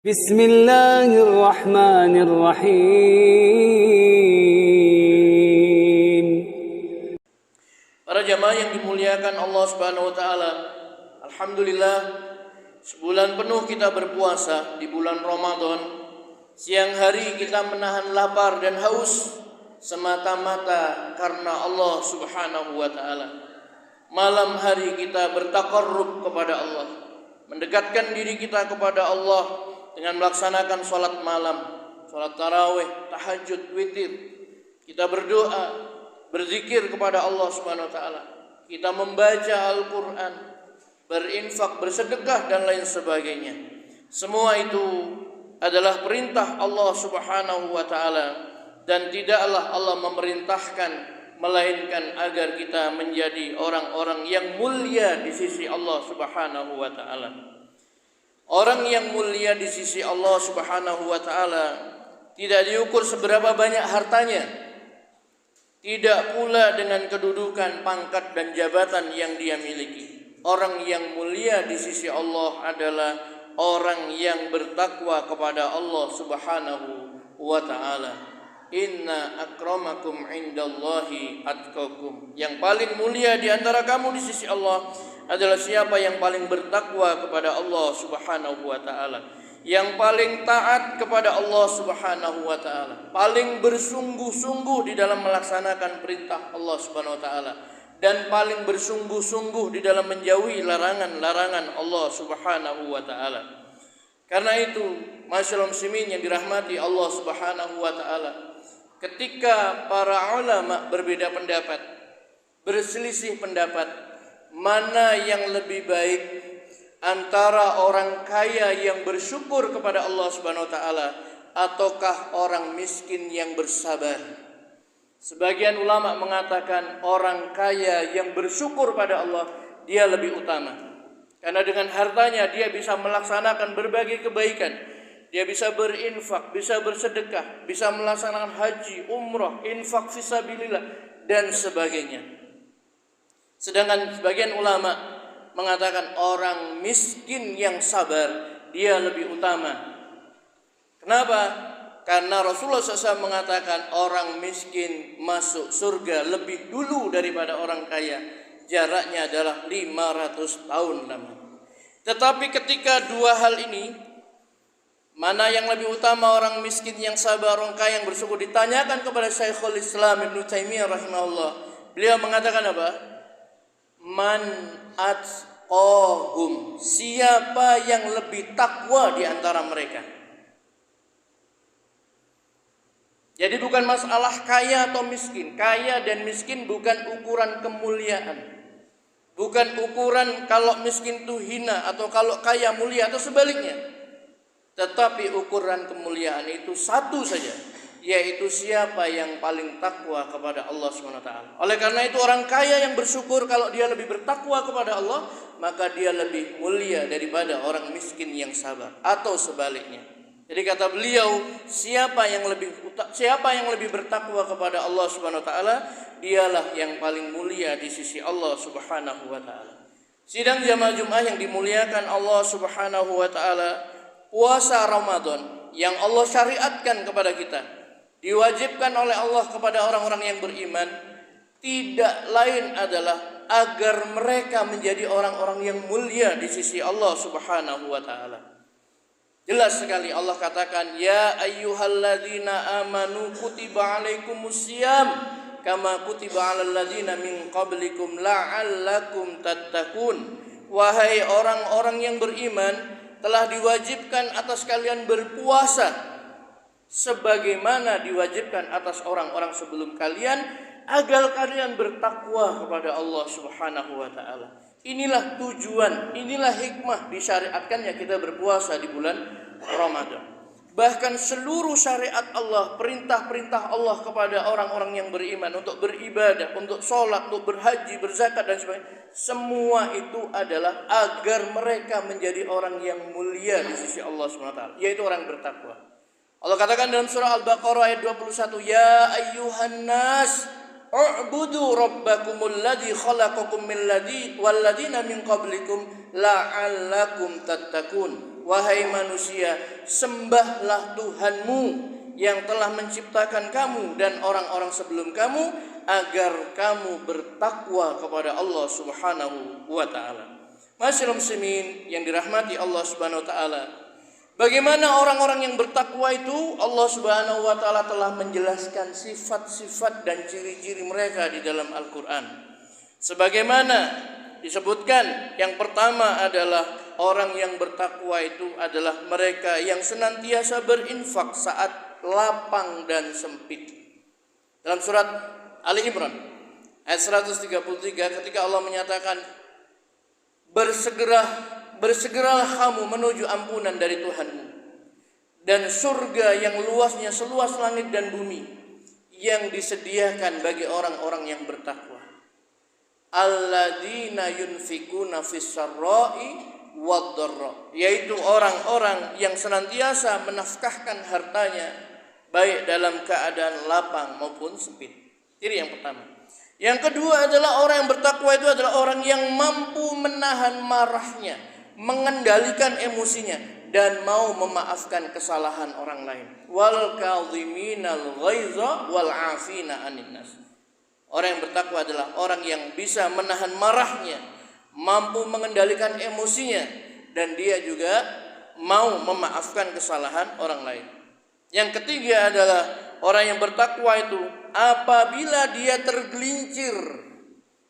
بسم الله الرحمن الرحيم. Para jamaah yang dimuliakan Allah Subhanahu wa taala, alhamdulillah sebulan penuh kita berpuasa di bulan Ramadan. Siang hari kita menahan lapar dan haus semata-mata karena Allah Subhanahu wa taala. Malam hari kita bertaqarrub kepada Allah, mendekatkan diri kita kepada Allah dengan melaksanakan sholat malam, sholat tarawih, tahajud, witir. Kita berdoa, berzikir kepada Allah Subhanahu wa taala. Kita membaca Al-Qur'an, berinfak, bersedekah dan lain sebagainya. Semua itu adalah perintah Allah Subhanahu wa taala dan tidaklah Allah memerintahkan melainkan agar kita menjadi orang-orang yang mulia di sisi Allah Subhanahu wa taala. Orang yang mulia di sisi Allah Subhanahu wa taala tidak diukur seberapa banyak hartanya, tidak pula dengan kedudukan, pangkat dan jabatan yang dia miliki. Orang yang mulia di sisi Allah adalah orang yang bertakwa kepada Allah Subhanahu wa taala. Inna akramakum indallahi atqakum. Yang paling mulia di antara kamu di sisi Allah adalah siapa yang paling bertakwa kepada Allah Subhanahu wa taala, yang paling taat kepada Allah Subhanahu wa taala, paling bersungguh-sungguh di dalam melaksanakan perintah Allah Subhanahu wa taala dan paling bersungguh-sungguh di dalam menjauhi larangan-larangan Allah Subhanahu wa taala. Karena itu, masyaallah muslimin yang dirahmati Allah Subhanahu wa taala, ketika para ulama berbeda pendapat, berselisih pendapat mana yang lebih baik antara orang kaya yang bersyukur kepada Allah Subhanahu wa taala ataukah orang miskin yang bersabar. Sebagian ulama mengatakan orang kaya yang bersyukur pada Allah dia lebih utama. Karena dengan hartanya dia bisa melaksanakan berbagai kebaikan. Dia bisa berinfak, bisa bersedekah, bisa melaksanakan haji, umrah, infak fisabilillah dan sebagainya. Sedangkan sebagian ulama mengatakan orang miskin yang sabar dia lebih utama. Kenapa? Karena Rasulullah SAW mengatakan orang miskin masuk surga lebih dulu daripada orang kaya. Jaraknya adalah 500 tahun lamanya. Tetapi ketika dua hal ini, mana yang lebih utama, orang miskin yang sabar, orang kaya yang bersyukur, ditanyakan kepada Syekhul Islam Ibnu Taimiyah rahimahullah. Beliau mengatakan apa? Man atqahum, siapa yang lebih takwa di antara mereka. Jadi bukan masalah kaya atau miskin. Kaya dan miskin bukan ukuran kemuliaan. Bukan ukuran kalau miskin itu hina atau kalau kaya mulia atau sebaliknya. Tetapi ukuran kemuliaan itu satu saja, yaitu siapa yang paling takwa kepada Allah SWT. Oleh karena itu orang kaya yang bersyukur kalau dia lebih bertakwa kepada Allah, maka dia lebih mulia daripada orang miskin yang sabar, atau sebaliknya. Jadi kata beliau, siapa yang lebih bertakwa kepada Allah SWT, dialah yang paling mulia di sisi Allah Subhanahu wa taala. Sidang jamaah Jumat yang dimuliakan Allah Subhanahu wa taala, puasa Ramadan yang Allah syariatkan kepada kita, diwajibkan oleh Allah kepada orang-orang yang beriman, tidak lain adalah agar mereka menjadi orang-orang yang mulia di sisi Allah Subhanahu wa taala. Jelas sekali Allah katakan, ya ayyuhalladzina amanu kutiba alaikumusiyam kama kutiba alal ladzina min qablikum la'allakum tattaqun. Wahai orang-orang yang beriman, telah diwajibkan atas kalian berpuasa sebagaimana diwajibkan atas orang-orang sebelum kalian agar kalian bertakwa kepada Allah Subhanahu wa taala. Inilah tujuan, inilah hikmah disyariatkannya kita berpuasa di bulan Ramadan. Bahkan seluruh syariat Allah, perintah-perintah Allah kepada orang-orang yang beriman untuk beribadah, untuk sholat, untuk berhaji, berzakat dan sebagainya, semua itu adalah agar mereka menjadi orang yang mulia di sisi Allah SWT, yaitu orang bertakwa. Allah katakan dalam surah Al-Baqarah ayat 21, ya ayyuhan nas u'budu rabbakumul ladzi khalaqakum min ladzi wal ladzina min qablikum la'allakum tattaqun. wahai manusia, sembahlah Tuhanmu yang telah menciptakan kamu dan orang-orang sebelum kamu, agar kamu bertakwa kepada Allah Subhanahu wa taala. Masyaallah muslimin yang dirahmati Allah Subhanahu wa taala. Bagaimana orang-orang yang bertakwa itu? Allah Subhanahu wa taala telah menjelaskan sifat-sifat dan ciri-ciri mereka di dalam Al-Qur'an. Sebagaimana disebutkan, yang pertama adalah orang yang bertakwa itu adalah mereka yang senantiasa berinfak saat lapang dan sempit. Dalam surat Ali Imran ayat 133 ketika Allah menyatakan, Bersegeralah kamu menuju ampunan dari Tuhanmu dan surga yang luasnya seluas langit dan bumi yang disediakan bagi orang-orang yang bertakwa. Alladzina yunfikuna fis-sarra'i wad-dharra, yaitu orang-orang yang senantiasa menafkahkan hartanya baik dalam keadaan lapang maupun sempit. Ini yang pertama. Yang kedua adalah orang yang bertakwa itu adalah orang yang mampu menahan marahnya, mengendalikan emosinya, dan mau memaafkan kesalahan orang lain. Wal kadhiminal ghaiza wal 'afina 'anil nas. Orang yang bertakwa adalah orang yang bisa menahan marahnya, mampu mengendalikan emosinya, dan dia juga mau memaafkan kesalahan orang lain. Yang ketiga adalah orang yang bertakwa itu apabila dia tergelincir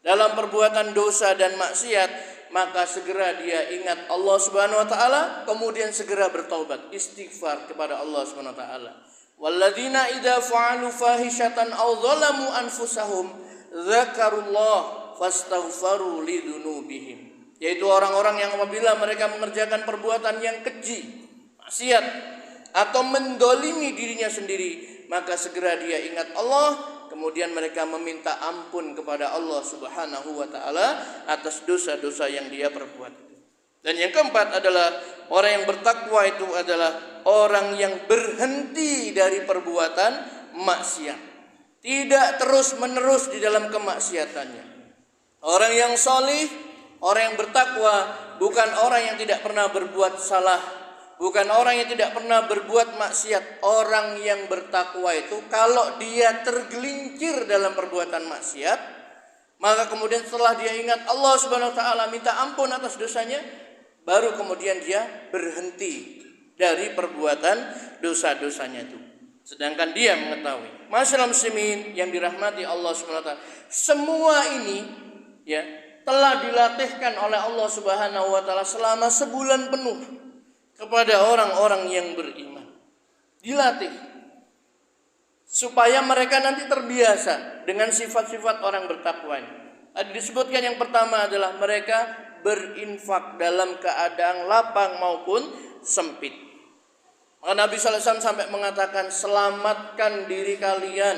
dalam perbuatan dosa dan maksiat, maka segera dia ingat Allah Subhanahu wa taala, kemudian segera bertaubat, istighfar kepada Allah Subhanahu wa taala. Walladzina idza fa'alu fahishatan aw dzalamu anfusahum dzakarullah fastaghfaru lidzunubihim. Yaitu orang-orang yang apabila mereka mengerjakan perbuatan yang keji, maksiat, atau mendolimi dirinya sendiri, maka segera dia ingat Allah, kemudian mereka meminta ampun kepada Allah Subhanahu wa taala atas dosa-dosa yang dia perbuat. Dan yang keempat adalah orang yang bertakwa itu adalah orang yang berhenti dari perbuatan maksiat, tidak terus-menerus di dalam kemaksiatannya. Orang yang salih, orang yang bertakwa bukan orang yang tidak pernah berbuat salah, bukan orang yang tidak pernah berbuat maksiat. Orang yang bertakwa itu kalau dia tergelincir dalam perbuatan maksiat, maka kemudian setelah dia ingat Allah Subhanahu wa taala, minta ampun atas dosanya, baru kemudian dia berhenti dari perbuatan dosa-dosanya itu. Sedangkan dia mengetahui. Masyaallah muslimin yang dirahmati Allah Subhanahu wa taala, semua ini ya telah dilatihkan oleh Allah Subhanahu wa taala selama sebulan penuh kepada orang-orang yang beriman. Dilatih supaya mereka nanti terbiasa dengan sifat-sifat orang bertakwa ini. Tadi disebutkan yang pertama adalah mereka berinfak dalam keadaan lapang maupun sempit. Maka Nabi sallallahu alaihi wasallam sampai mengatakan, selamatkan diri kalian,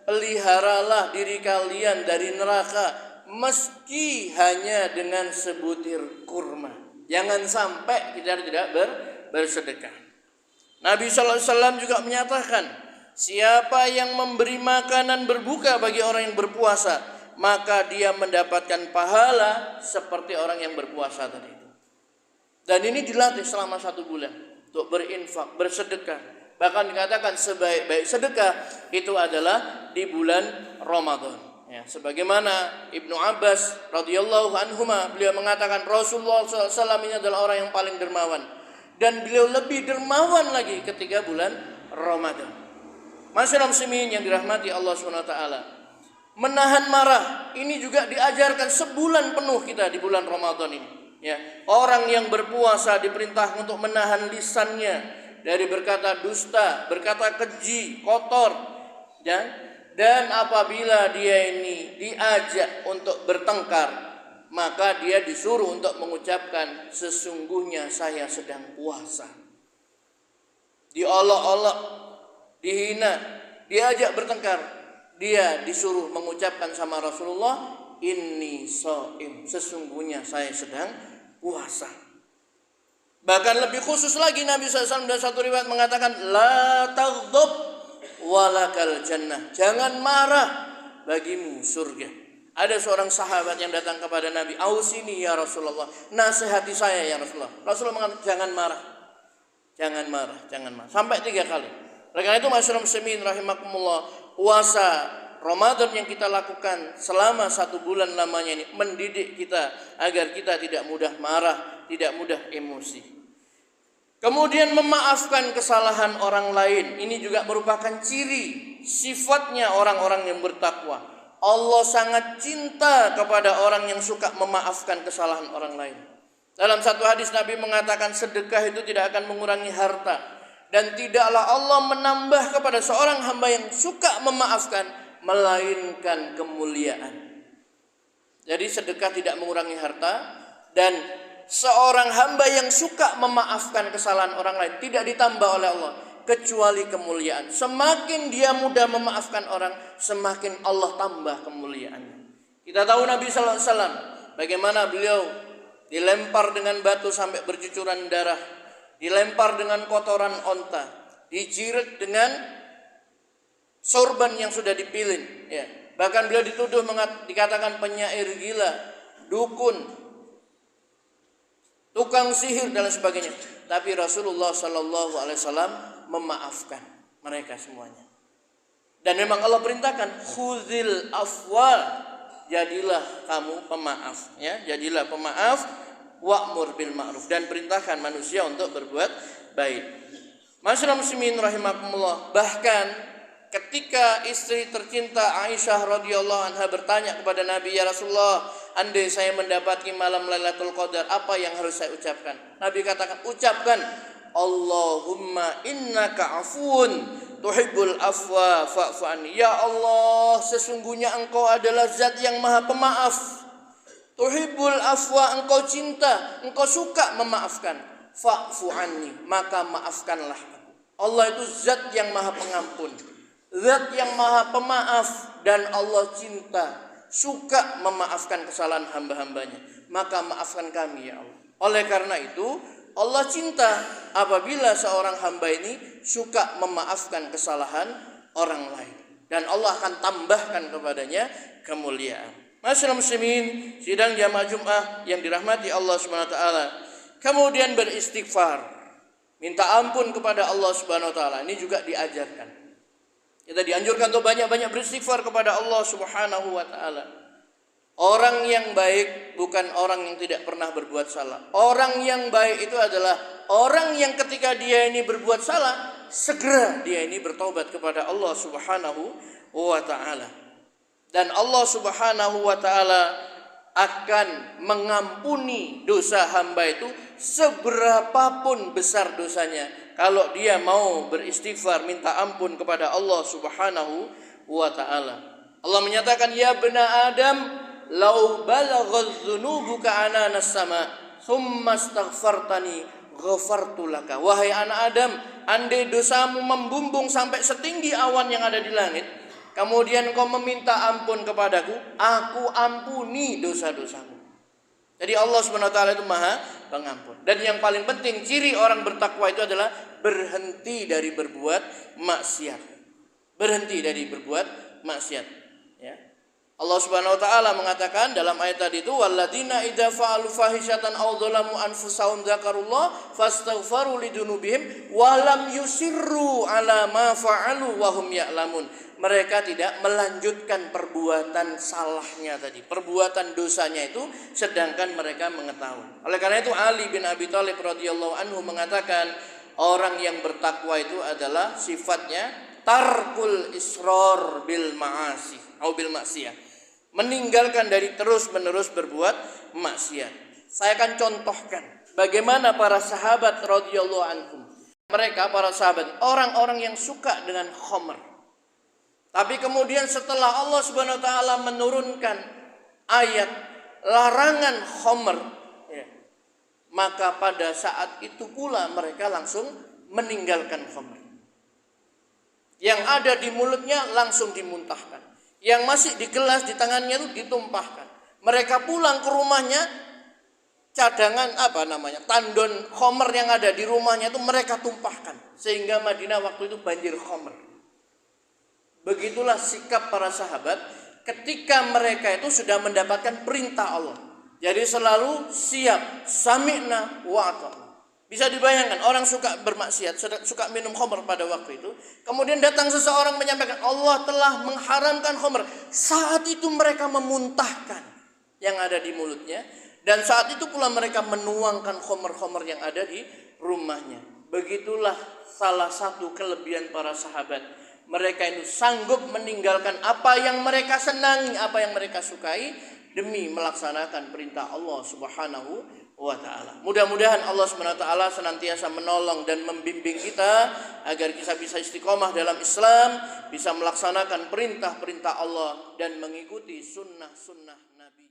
peliharalah diri kalian dari neraka meski hanya dengan sebutir kurma. Jangan sampai kita tidak bersedekah. Nabi sallallahu alaihi wasallam juga menyatakan, siapa yang memberi makanan berbuka bagi orang yang berpuasa, maka dia mendapatkan pahala seperti orang yang berpuasa tadi itu. Dan ini dilatih selama 1 bulan untuk berinfak, bersedekah. Bahkan dikatakan sebaik-baik sedekah itu adalah di bulan Ramadan. Ya, sebagaimana Ibnu Abbas radhiyallahu anhuma, beliau mengatakan Rasulullah SAW ini adalah orang yang paling dermawan, dan beliau lebih dermawan lagi ketika bulan Ramadan. Masyaallah muslimin yang dirahmati Allah Subhanahu wa taala, menahan marah ini juga diajarkan sebulan penuh kita di bulan Ramadan ini. Ya, orang yang berpuasa diperintah untuk menahan lisannya dari berkata dusta, berkata keji, kotor, dan apabila dia ini diajak untuk bertengkar, maka dia disuruh untuk mengucapkan sesungguhnya saya sedang puasa. Diolok-olok, dihina, diajak bertengkar, dia disuruh mengucapkan sama Rasulullah, inni shaim, sesungguhnya saya sedang puasa. Bahkan lebih khusus lagi Nabi SAW dalam satu riwayat mengatakan, la taghdab walakal jannah, jangan marah, bagimu surga. Ada seorang sahabat yang datang kepada Nabi, "Ausini ya Rasulullah, nasihati saya ya Rasulullah." Rasulullah mengatakan, "Jangan marah. Jangan marah, jangan marah." Sampai 3 kali. Oleh karena itu masyarakat muslimin rahimakumullah, puasa Ramadan yang kita lakukan selama 1 bulan lamanya ini mendidik kita agar kita tidak mudah marah, tidak mudah emosi. Kemudian memaafkan kesalahan orang lain. Ini juga merupakan ciri sifatnya orang-orang yang bertakwa. Allah sangat cinta kepada orang yang suka memaafkan kesalahan orang lain. Dalam satu hadis Nabi mengatakan sedekah itu tidak akan mengurangi harta, dan tidaklah Allah menambah kepada seorang hamba yang suka memaafkan melainkan kemuliaan. Jadi sedekah tidak mengurangi harta, dan seorang hamba yang suka memaafkan kesalahan orang lain tidak ditambah oleh Allah kecuali kemuliaan. Semakin dia mudah memaafkan orang, semakin Allah tambah kemuliaannya. Kita tahu Nabi sallallahu alaihi wasallam bagaimana beliau dilempar dengan batu sampai bercucuran darah, dilempar dengan kotoran onta, dijirit dengan sorban yang sudah dipilin, ya. Bahkan beliau dituduh dikatakan penyair gila, dukun, tukang sihir dan sebagainya. Tapi Rasulullah sallallahu alaihi wasallam memaafkan mereka semuanya. Dan memang Allah perintahkan khuzil afwa, jadilah kamu pemaaf, ya, jadilah pemaaf, wa'mur bil ma'ruf, dan perintahkan manusia untuk berbuat baik. Masyaallah muslimin rahimakumullah, bahkan ketika istri tercinta Aisyah radhiyallahu anha bertanya kepada Nabi, "Ya Rasulullah, andai saya mendapati malam Lailatul Qadar, apa yang harus saya ucapkan?" Nabi katakan, "Ucapkan Allahumma innaka afuun tuhibbul afwa fa'fu anni." Ya Allah, sesungguhnya Engkau adalah zat yang maha pemaaf. Tuhibbul afwa, Engkau cinta, Engkau suka memaafkan. Fa'fu anni, maka maafkanlah aku. Allah itu zat yang maha pengampun, zat yang maha pemaaf, dan Allah cinta, suka memaafkan kesalahan hamba-hambanya. Maka maafkan kami ya Allah. Oleh karena itu Allah cinta apabila seorang hamba ini suka memaafkan kesalahan orang lain, dan Allah akan tambahkan kepadanya kemuliaan. Masyaallah muslimin, sidang jamaah Jumat yang dirahmati Allah Subhanahu wa taala. Kemudian beristighfar, minta ampun kepada Allah Subhanahu wa taala. Ini juga diajarkan. Kita dianjurkan untuk banyak-banyak beristighfar kepada Allah Subhanahu wa taala. Orang yang baik bukan orang yang tidak pernah berbuat salah. Orang yang baik itu adalah orang yang ketika dia ini berbuat salah, segera dia ini bertobat kepada Allah Subhanahu wa taala. Dan Allah Subhanahu wa taala akan mengampuni dosa hamba itu seberapapun besar dosanya, kalau dia mau beristighfar, minta ampun kepada Allah Subhanahu wa taala. Allah menyatakan, "Ya bena Adam, lau balaghadz dzunubuka ananas sama, tsumma astaghfartani ghafartu laka." Wahai anak Adam, andai dosamu membumbung sampai setinggi awan yang ada di langit, kemudian kau meminta ampun kepadaku, aku ampuni dosa-dosamu. Jadi Allah Subhanahu wa taala itu Maha Pengampun. Dan yang paling penting, ciri orang bertakwa itu adalah berhenti dari berbuat maksiat. Berhenti dari berbuat maksiat, ya. Allah Subhanahu wa taala mengatakan dalam ayat tadi itu, "Walladzina idza fa'alu fahishatan aw dzalamu anfusahum dzakarullah fastaghfaru lidunubihim wa lam yusirru ala ma fa'alu wa hum ya'lamun." Mereka tidak melanjutkan perbuatan salahnya tadi, perbuatan dosanya itu, sedangkan mereka mengetahui. Oleh karena itu Ali bin Abi Thalib radhiyallahu anhu mengatakan, orang yang bertakwa itu adalah sifatnya tarkul israr bil ma'asi atau bil maksiyah, meninggalkan dari terus-menerus berbuat maksiat. Saya akan contohkan bagaimana para sahabat radhiyallahu anhum. Mereka para sahabat orang-orang yang suka dengan khamr. Tapi kemudian setelah Allah Subhanahu wa taala menurunkan ayat larangan khamr, ya, maka pada saat itu pula mereka langsung meninggalkan khamr. Yang ada di mulutnya langsung dimuntahkan. Yang masih di gelas di tangannya itu ditumpahkan. Mereka pulang ke rumahnya, cadangan tandon khamr yang ada di rumahnya itu mereka tumpahkan, sehingga Madinah waktu itu banjir khamr. Begitulah sikap para sahabat ketika mereka itu sudah mendapatkan perintah Allah. Jadi selalu siap, sami'na wa ata'na. Bisa dibayangkan orang suka bermaksiat, suka minum khamr pada waktu itu. Kemudian datang seseorang menyampaikan Allah telah mengharamkan khamr. Saat itu mereka memuntahkan yang ada di mulutnya. Dan saat itu pula mereka menuangkan khamr-khamr yang ada di rumahnya. Begitulah salah satu kelebihan para sahabat. Mereka itu sanggup meninggalkan apa yang mereka senangi, apa yang mereka sukai demi melaksanakan perintah Allah Subhanahu wa taala. Mudah-mudahan Allah Subhanahu wa taala senantiasa menolong dan membimbing kita agar kita bisa istiqomah dalam Islam, bisa melaksanakan perintah-perintah Allah dan mengikuti sunnah-sunnah Nabi.